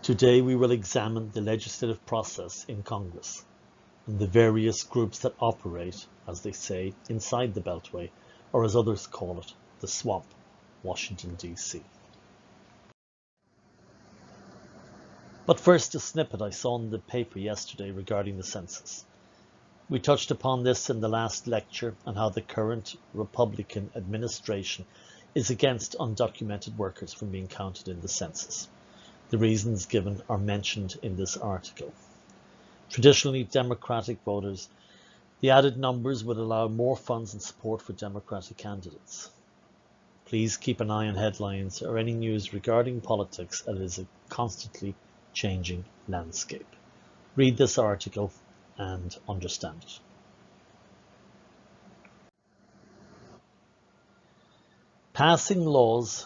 Today we will examine the legislative process in Congress and the various groups that operate, as they say, inside the Beltway, or as others call it, the swamp, Washington, D.C. But first, a snippet I saw in the paper yesterday regarding the census. We touched upon this in the last lecture and how the current Republican administration is against undocumented workers from being counted in the census. The reasons given are mentioned in this article. Traditionally Democratic voters, the added numbers would allow more funds and support for Democratic candidates. Please keep an eye on headlines or any news regarding politics, as it is a constantly changing landscape. Read this article and understand it. Passing laws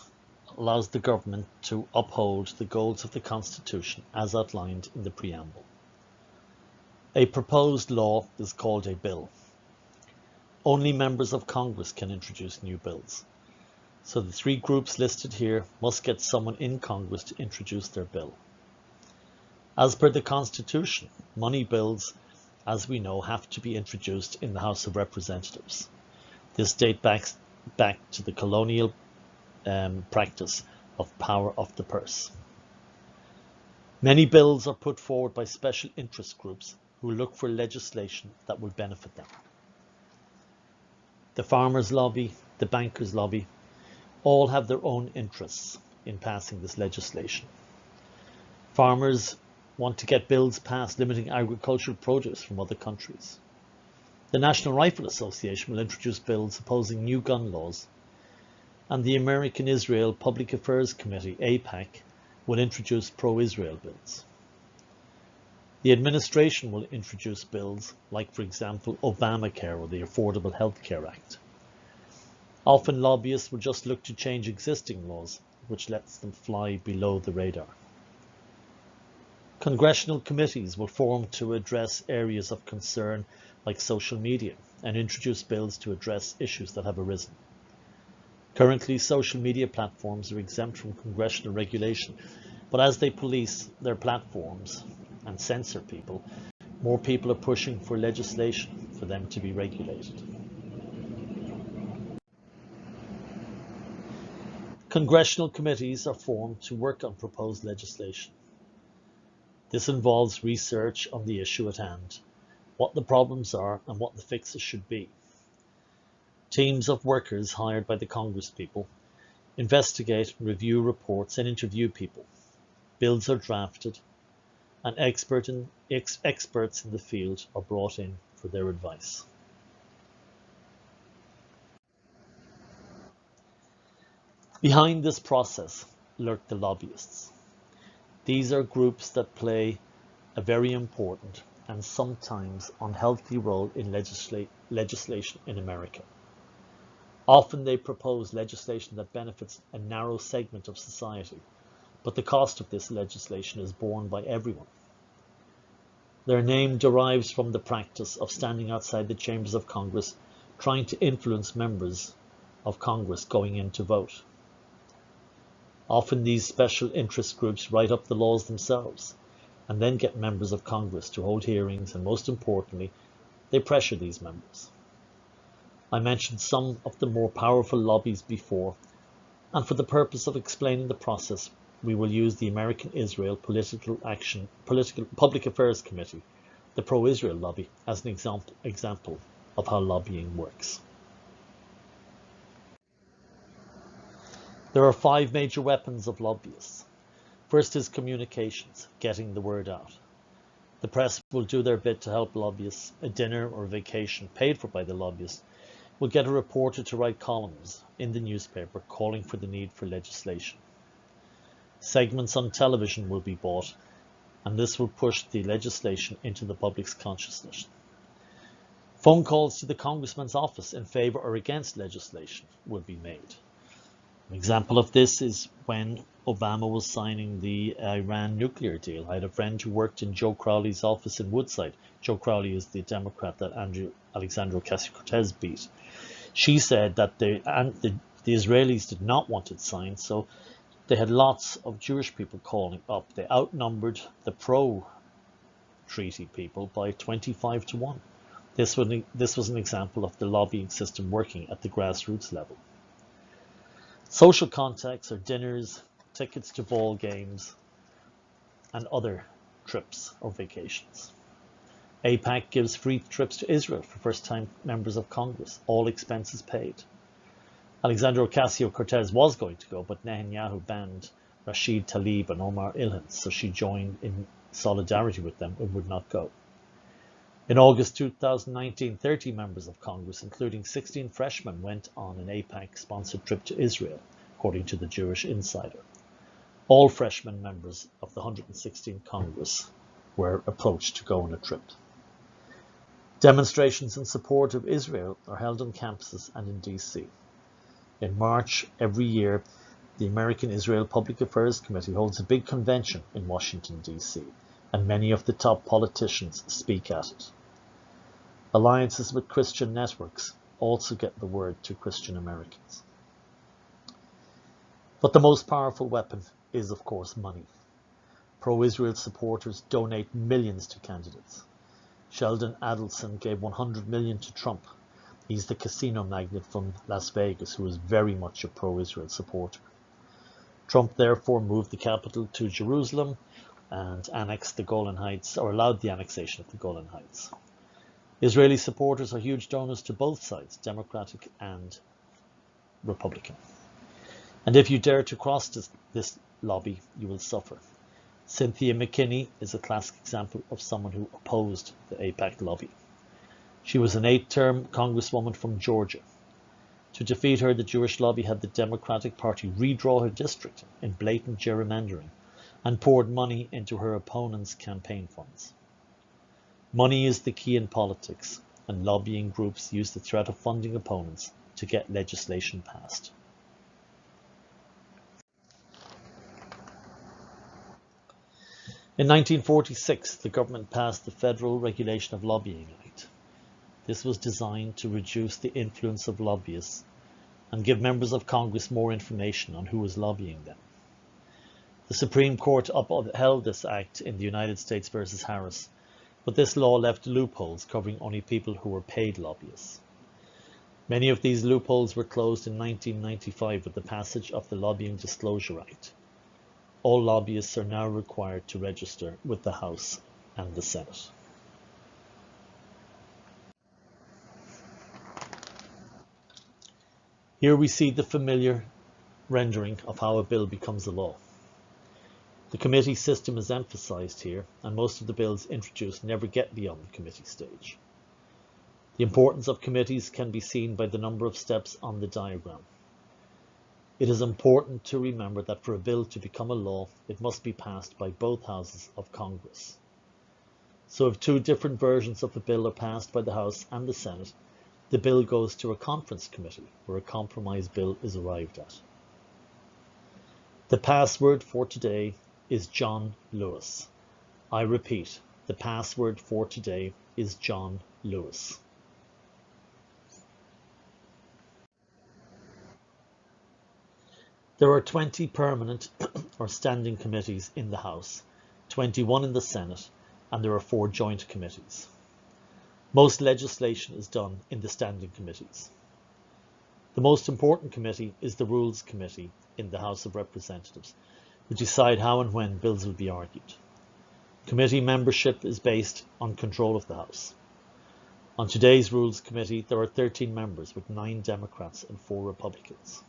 allows the government to uphold the goals of the Constitution as outlined in the preamble. A proposed law is called a bill. Only members of Congress can introduce new bills. So the three groups listed here must get someone in Congress to introduce their bill. As per the Constitution, money bills, as we know, have to be introduced in the House of Representatives. This dates back to the colonial practice of power of the purse. Many bills are put forward by special interest groups who look for legislation that will benefit them. The farmers' lobby, the bankers' lobby, all have their own interests in passing this legislation. Farmers want to get bills passed limiting agricultural produce from other countries. The National Rifle Association will introduce bills opposing new gun laws, and the American-Israel Public Affairs Committee, AIPAC, will introduce pro-Israel bills. The administration will introduce bills like, for example, Obamacare or the Affordable Health Care Act. Often lobbyists will just look to change existing laws, which lets them fly below the radar. Congressional committees will form to address areas of concern like social media and introduce bills to address issues that have arisen. Currently, social media platforms are exempt from congressional regulation, but as they police their platforms and censor people, more people are pushing for legislation for them to be regulated. Congressional committees are formed to work on proposed legislation. This involves research on the issue at hand, what the problems are and what the fixes should be. Teams of workers hired by the Congresspeople investigate, review reports and interview people. Bills are drafted and experts in the field are brought in for their advice. Behind this process lurk the lobbyists. These are groups that play a very important and sometimes unhealthy role in legislation in America. Often they propose legislation that benefits a narrow segment of society, but the cost of this legislation is borne by everyone. Their name derives from the practice of standing outside the chambers of Congress, trying to influence members of Congress going in to vote. Often these special interest groups write up the laws themselves and then get members of Congress to hold hearings, and most importantly, they pressure these members. I mentioned some of the more powerful lobbies before, and for the purpose of explaining the process, we will use the American-Israel Public Affairs Committee, the pro-Israel lobby, as an example of how lobbying works. There are 5 major weapons of lobbyists. First is communications, getting the word out. The press will do their bit to help lobbyists. A dinner or a vacation paid for by the lobbyist will get a reporter to write columns in the newspaper calling for the need for legislation. Segments on television will be bought, and this will push the legislation into the public's consciousness. Phone calls to the congressman's office in favor or against legislation will be made. An example of this is when Obama was signing the Iran nuclear deal. I had a friend who worked in Joe Crowley's office in Woodside. Joe Crowley is the Democrat that Alexandria Ocasio-Cortez beat. She said that the Israelis did not want it signed, so They had lots of Jewish people calling up. They outnumbered the pro-treaty people by 25 to 1. This was an example of the lobbying system working at the grassroots level. Social contacts are dinners, tickets to ball games, and other trips or vacations. AIPAC gives free trips to Israel for first-time members of Congress, all expenses paid. Alexandria Ocasio-Cortez was going to go, but Netanyahu banned Rashid Tlaib and Omar Ilhan, so she joined in solidarity with them and would not go. In August 2019, 30 members of Congress, including 16 freshmen, went on an AIPAC-sponsored trip to Israel, according to the Jewish Insider. All freshman members of the 116th Congress were approached to go on a trip. Demonstrations in support of Israel are held on campuses and in DC. In March every year, the American Israel Public Affairs Committee holds a big convention in Washington, D.C., and many of the top politicians speak at it. Alliances with Christian networks also get the word to Christian Americans. But the most powerful weapon is, of course, money. Pro-Israel supporters donate millions to candidates. Sheldon Adelson gave $100 million to Trump. He's the casino magnate from Las Vegas who is very much a pro-Israel supporter. Trump therefore moved the capital to Jerusalem and annexed the Golan Heights, or allowed the annexation of the Golan Heights. Israeli supporters are huge donors to both sides, Democratic and Republican. And if you dare to cross this lobby, you will suffer. Cynthia McKinney is a classic example of someone who opposed the AIPAC lobby. She was an 8-term congresswoman from Georgia. To defeat her, the Jewish lobby had the Democratic Party redraw her district in blatant gerrymandering and poured money into her opponents' campaign funds. Money is the key in politics, and lobbying groups use the threat of funding opponents to get legislation passed. In 1946, the government passed the Federal Regulation of Lobbying Act. This was designed to reduce the influence of lobbyists and give members of Congress more information on who was lobbying them. The Supreme Court upheld this act in the United States versus Harris, but this law left loopholes covering only people who were paid lobbyists. Many of these loopholes were closed in 1995 with the passage of the Lobbying Disclosure Act. All lobbyists are now required to register with the House and the Senate. Here we see the familiar rendering of how a bill becomes a law. The committee system is emphasized here, and most of the bills introduced never get beyond the committee stage. The importance of committees can be seen by the number of steps on the diagram. It is important to remember that for a bill to become a law, it must be passed by both houses of Congress. So if two different versions of the bill are passed by the House and the Senate, the bill goes to a conference committee where a compromise bill is arrived at. The password for today is John Lewis. I repeat, the password for today is John Lewis. There are 20 permanent or standing committees in the House, 21 in the Senate, and there are 4 joint committees. Most legislation is done in the standing committees. The most important committee is the Rules Committee in the House of Representatives, who decide how and when bills will be argued. Committee membership is based on control of the House. On today's Rules Committee, there are 13 members with 9 Democrats and 4 Republicans.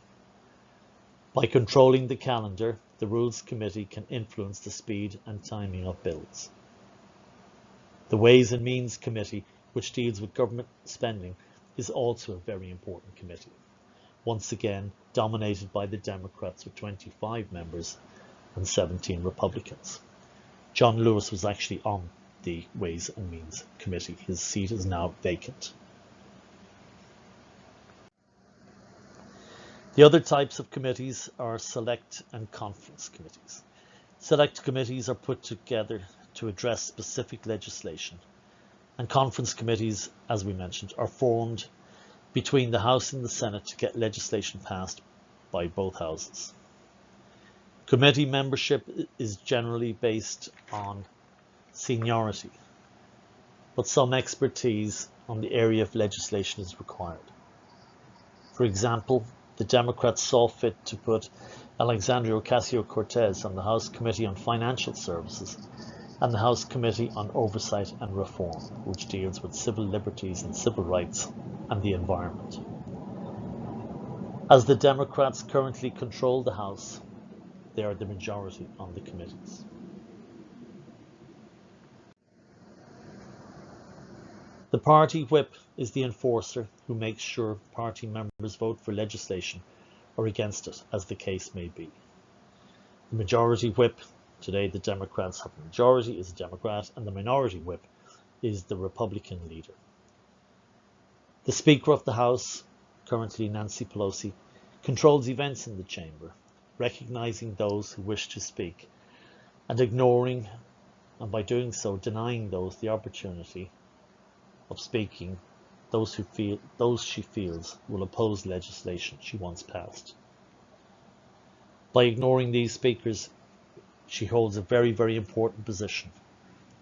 By controlling the calendar, the Rules Committee can influence the speed and timing of bills. The Ways and Means Committee, which deals with government spending, is also a very important committee, once again dominated by the Democrats with 25 members and 17 Republicans. John Lewis was actually on the Ways and Means Committee. His seat is now vacant. The other types of committees are select and conference committees. Select committees are put together to address specific legislation, and conference committees, as we mentioned, are formed between the House and the Senate to get legislation passed by both houses. Committee membership is generally based on seniority, but some expertise on the area of legislation is required. For example, the Democrats saw fit to put Alexandria Ocasio-Cortez on the House Committee on Financial Services and the House Committee on Oversight and Reform, which deals with civil liberties and civil rights and the environment. As the Democrats currently control the House, they are the majority on the committees. The party whip is the enforcer who makes sure party members vote for legislation or against it, as the case may be. The majority whip, today the Democrats have the majority, is a Democrat, and the minority whip is the Republican leader. The Speaker of the House, currently Nancy Pelosi, controls events in the chamber, recognizing those who wish to speak and ignoring, and by doing so denying those the opportunity of speaking, those she feels will oppose legislation she wants passed. By ignoring these speakers, she holds a very, very important position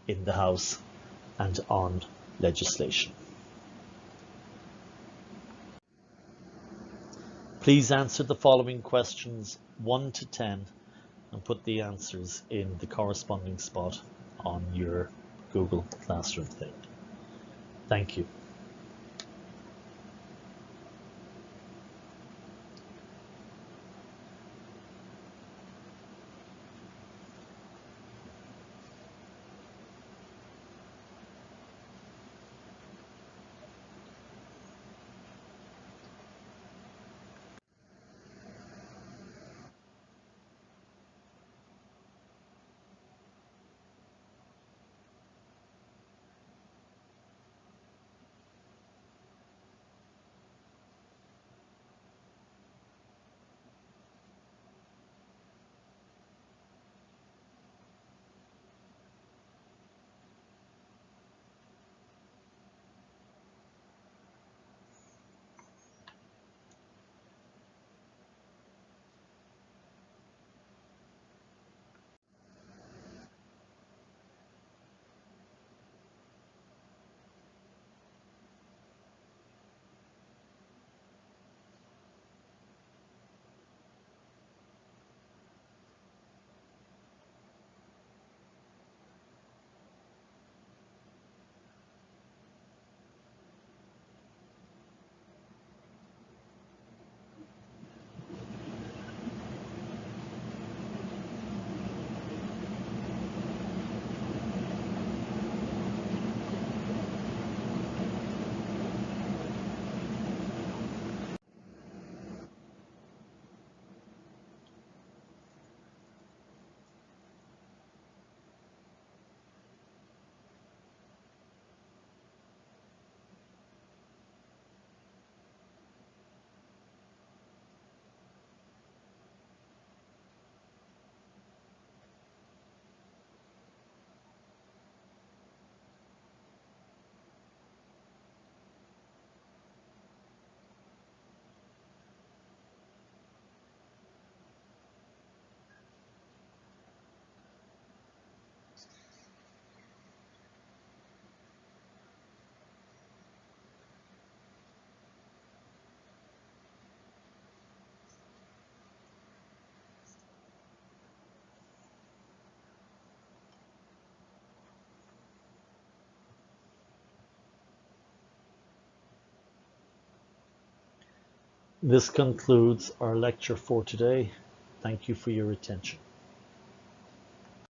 in the House and on legislation. Please answer the following questions 1 to 10 and put the answers in the corresponding spot on your Google Classroom thing. Thank you. This concludes our lecture for today. Thank you for your attention.